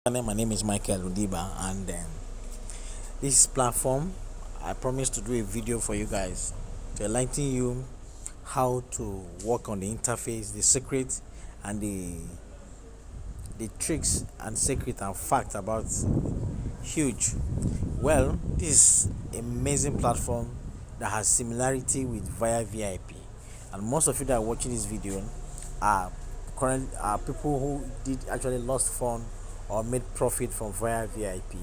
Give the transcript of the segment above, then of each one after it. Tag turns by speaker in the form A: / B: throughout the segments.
A: My name is Michael Udiba, and this platform I promise to do a video for you guys to enlighten you how to work on the interface, the secret, and the tricks and secret and fact about Huge. Well, this is amazing platform that has similarity with FireVIP, and most of you that are watching this video are people who did actually lost fund or made profit from FireVIP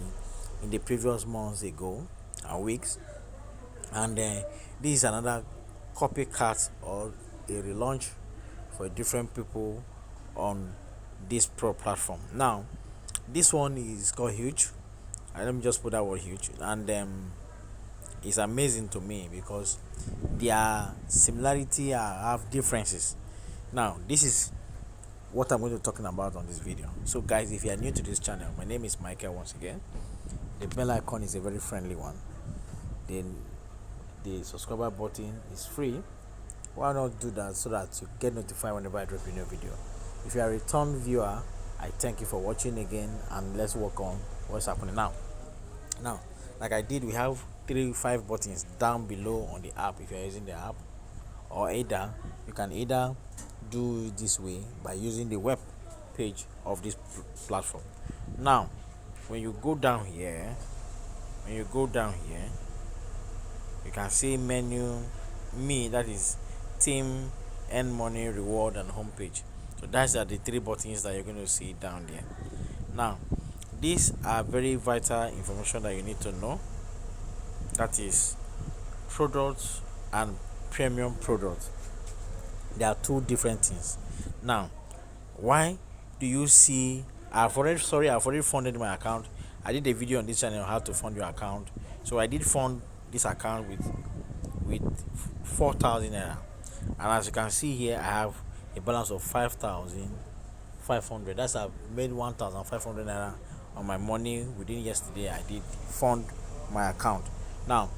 A: in the previous months ago and weeks, and this is another copycat or a relaunch for different people on this pro platform. Now, this one is called Huge. Let me just put that word huge, and it's amazing to me because their similarity have differences. Now, this is what I'm going to be talking about on this video. So, guys, if you are new to this channel, my name is Michael once again. The bell icon is a very friendly one. Then the subscriber button is free. Why not do that so that you get notified whenever I drop a new video? If you are a return viewer, I thank you for watching again, and let's work on what's happening now. Now, like I did, we have 5 buttons down below on the app if you're using the app, or either you can either do it this way by using the web page of this platform. Now, when you go down here, you can see menu, me, that is team, earn money, reward, and homepage. So that's the 3 buttons that you're going to see down there. Now, these are very vital information that you need to know. That is products and premium products. There are 2 different things. Now, why do you see I've already funded my account. I did a video on this channel how to fund your account. So I did fund this account with 4,000 naira. And as you can see here, I have a balance of 5,500. That's I've made 1,500 naira on my money within yesterday. I did fund my account. Now,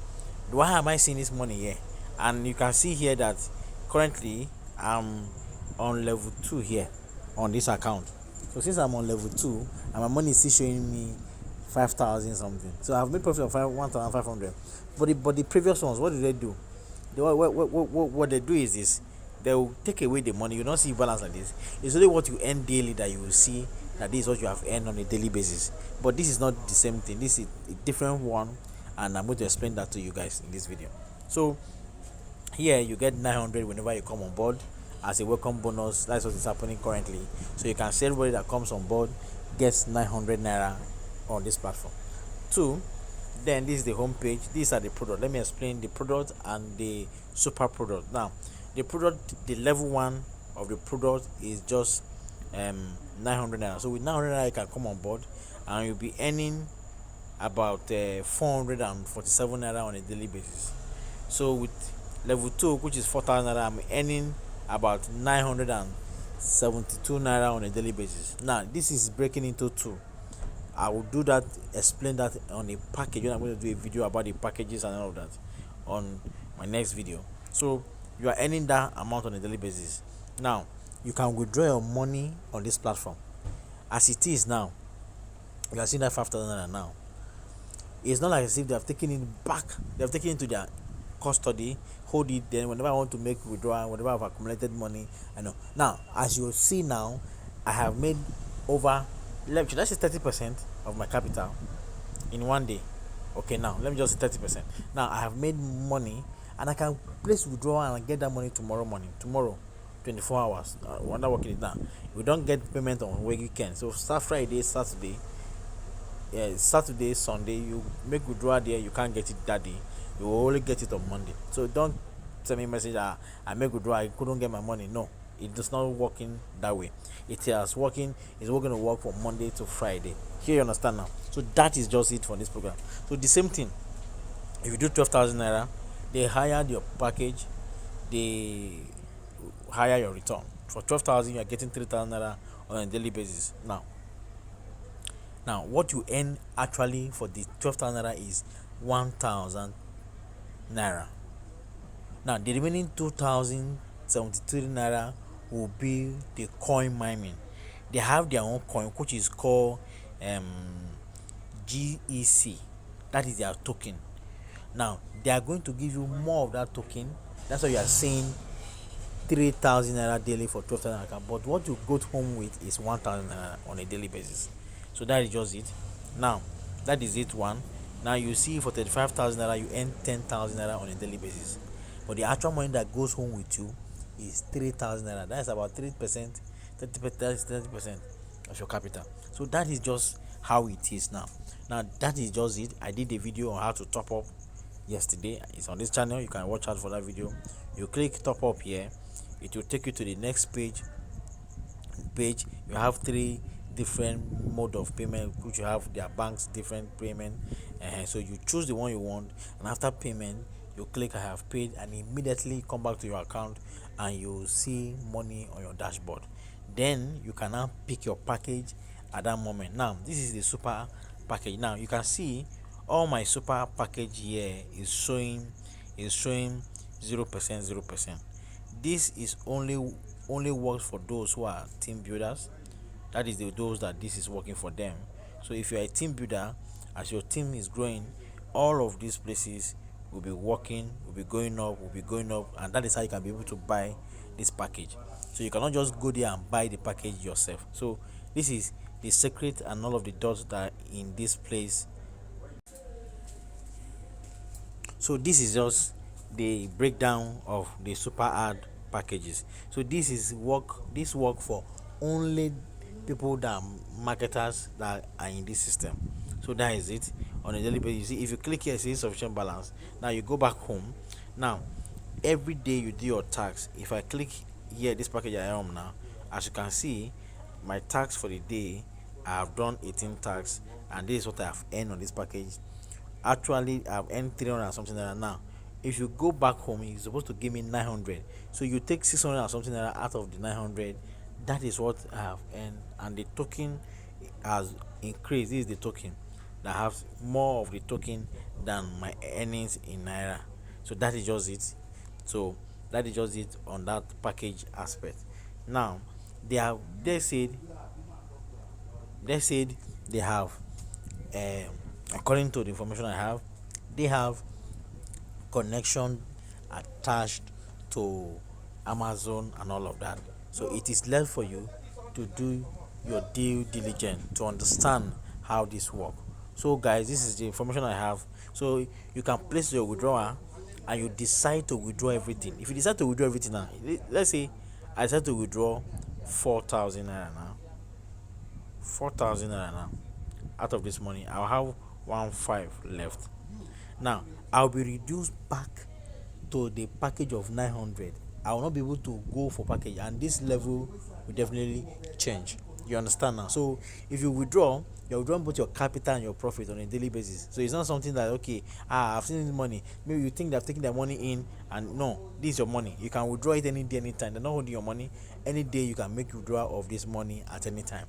A: why am I seeing this money here? And you can see here that currently I'm on level 2 here on this account. So since I'm on level 2 and my money is still showing me 5,000 something, so I've made profit of 1,500. But the previous ones, what do they do? What they do is this: they will take away the money. You don't see balance like this. It's only what you earn daily that you will see that this is what you have earned on a daily basis. But this is not the same thing. This is a different one, and I'm going to explain that to you guys in this video. So here you get 900 whenever you come on board as a welcome bonus. That's what is happening currently. So you can see everybody that comes on board gets 900 naira on this platform. 2, then this is the home page. These are the product. Let me explain the product and the super product. Now, the product, the level 1 of the product is just 900 naira. So with 900 naira you can come on board and you'll be earning about 447 naira on a daily basis. So with level 2, which is 4,000 naira, I'm earning about 972 naira on a daily basis. Now, this is breaking into 2. I will do that, explain that on a package when I'm going to do a video about the packages and all of that on my next video. So you are earning that amount on a daily basis. Now, you can withdraw your money on this platform. As it is now, you are seeing that 5,000 naira now. It's not like as if they have taken it back. They have taken it to their custody, hold it. Then whenever I want to make withdrawal, whenever I've accumulated money, I know. Now, as you see now, I have made over, should I say 30% of my capital in one day? Okay, now let me just say 30%. Now I have made money and I can place withdrawal and get that money tomorrow morning. Tomorrow, 24 hours. We're not working it now. We don't get payment on weekend. So start Friday, Saturday, Sunday, you make withdrawal there, you can't get it that day. You will only get it on Monday. So don't send me a message that I make withdrawal, I couldn't get my money. No, it does not working that way. It is working, it's going to work from Monday to Friday. Here you understand now. So that is just it for this program. So the same thing, if you do 12,000 naira, they hire your package, they hire your return. For 12,000 you are getting 3,000 naira on a daily basis. Now what you earn actually for the 12,000 naira is 1,000 naira. Now the remaining 2,073 naira will be the coin mining. They have their own coin which is called GEC. That is their token. Now they are going to give you more of that token. That's why you are saying 3,000 naira daily for 12,000 account. But what you go home with is 1,000 naira on a daily basis. So that is just it. Now that is it one. Now you see for 35,000 naira you earn 10,000 naira on a daily basis. But the actual money that goes home with you is 3,000 naira. That is about 3%, 30% of your capital. So that is just how it is now. Now that is just it. I did a video on how to top up yesterday. It's on this channel. You can watch out for that video. You click top up here, it will take you to the next page. You have three different mode of payment, which you have their banks different payment, and so you choose the one you want, and after payment you click I have paid, and immediately come back to your account and you see money on your dashboard. Then you can now pick your package at that moment. Now this is the super package. Now you can see all my super package here is showing 0%. This is only works for those who are team builders. That is those that this is working for them. So if you are a team builder, as your team is growing, all of these places will be working, will be going up, and that is how you can be able to buy this package. So you cannot just go there and buy the package yourself. So this is the secret and all of the dots that are in this place. So this is just the breakdown of the super ad packages. So this work for only people that are marketers that are in this system. So that is it. On a daily basis, you see, if you click here, it says sufficient balance. Now you go back home. Now every day you do your tax. If I click here, this package I am now, as you can see, my tax for the day, I have done 18 tax, and this is what I have earned on this package. Actually I've earned 300 and something naira. Now if you go back home, it's supposed to give me 900, so you take 600 and something naira out of the 900. That is what I have earned, and the token has increased. This is the token that has more of the token than my earnings in naira. So that is just it. So that is just it on that package aspect. Now they said they have, according to the information I have, they have connection attached to Amazon and all of that. So it is left for you to do your due diligence to understand how this works. So guys, this is the information I have. So you can place your withdrawal and you decide to withdraw everything. If you decide to withdraw everything now, let's say I decide to withdraw 4,000 naira now. 4,000 naira now. Out of this money, I'll have 1,500 left. Now I'll be reduced back to the package of 900. I will not be able to go for package, and this level will definitely change. You understand now? So if you withdraw, you're withdrawing both your capital and your profit on a daily basis. So it's not something that, okay, I've seen this money, maybe you think they've taken their money in, and no, this is your money. You can withdraw it any day, anytime. They're not holding your money. Any day you can make withdrawal of this money at any time,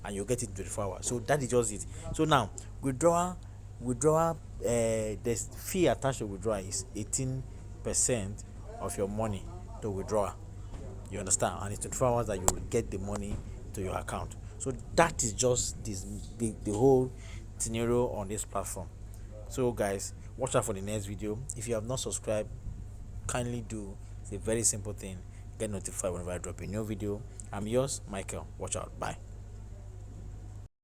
A: and you'll get it in 24 hours. So that is just it. So now withdrawal, the fee attached to withdrawal is 18% of your money to withdraw. You understand? And it's 24 hours that you will get the money to your account. So that is just the whole scenario on this platform. So guys, watch out for the next video. If you have not subscribed, kindly do. It's a very simple thing. Get notified whenever I drop a new video. I'm yours, Michael. Watch out. Bye.